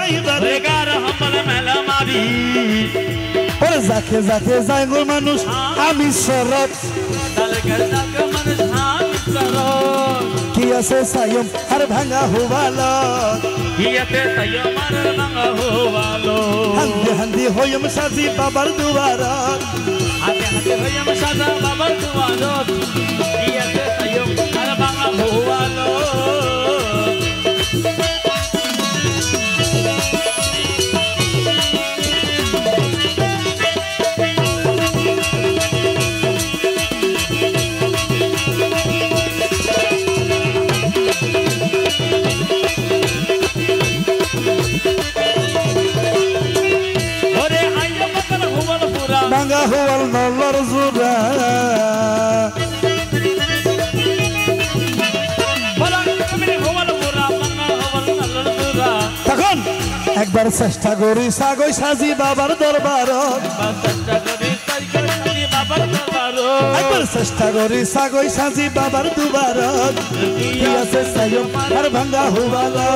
এবারে গার হাম্বলে মেলা মারি ওরে যাকে যাকে যায় গো মানুষ আমি শরৎ তালে গার যাকে মানুষ আমি শরৎ কি আছে সায়ম আর ভাঙা হওয়ালো কি আছে সায়ম আর ভাঙা হওয়ালো হান্দি হান্দি হইম সাজি বাবার দুয়ারত হাতে হাতে হইম সাজা বাবার দুয়ারত কি আছে সায়ম আর ভাঙা হওয়ালো ভাঙা হওয়াল নলর জোড়া তখন একবার চেষ্টা করি সাগই সাজি বাবার দরবার একবার চেষ্টা করি সাগই সাজি বাবার দুবার কি আছে সায়ম আর ভাঙা হওয়ালো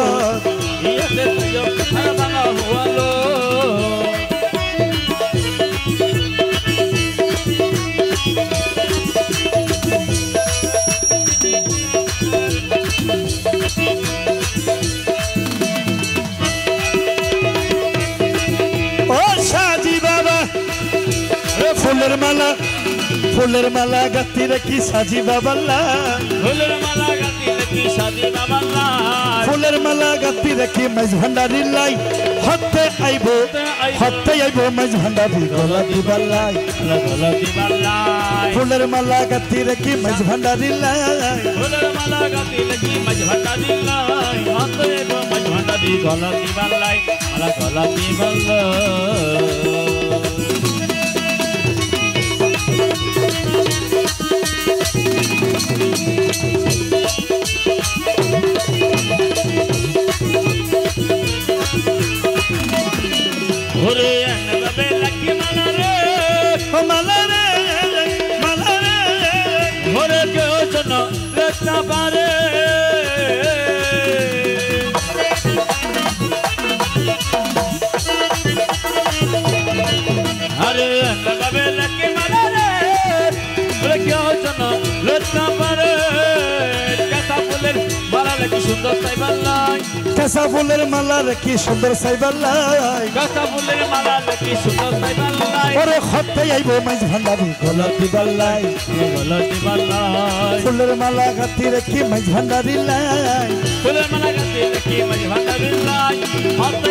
ফুলের মালা গাতি রেখি সাজি বাবাল্লা ফুলের মালা গাতি রেখি সাজি বাবাল্লা ফুলের মালা গাতি রেখি মাঝ ভান্ডারি লাই হতে আইবো মাঝ ভান্ডারি গলা দিবাল্লাই গলা দিবাল্লাই ফুলের মালা গাতি রেখি মাঝ ভান্ডারি লাই ফুলের মালা গাতি রেখি মাঝ ভান্ডারি লাই হতে আইবো মাঝ ভান্ডারি গলা দিবাল্লাই মালা গলা দিবাল্লাই ওরে আনবে লাকি মালা রে ওরে কেউ যেন রত্না পারে আরে আনবে লাকি মালা রে ওরে কেউ যেন রত্না পারে কাঁচা ফুলের মালা রেখি সুন্দর সাইবাল্লাই কাঁচা ফুলের মালা রেখি সুন্দর সাইবাল্লাই ওরে হতে আইবো মাঝ ভান্ডারি গলা দিবাল্লাই ফুলের মালা গাতি রেখি মাঝ ভান্ডারি লাই ফুলের মালা গাতি রেখি মাঝ ভান্ডারি লাই হতে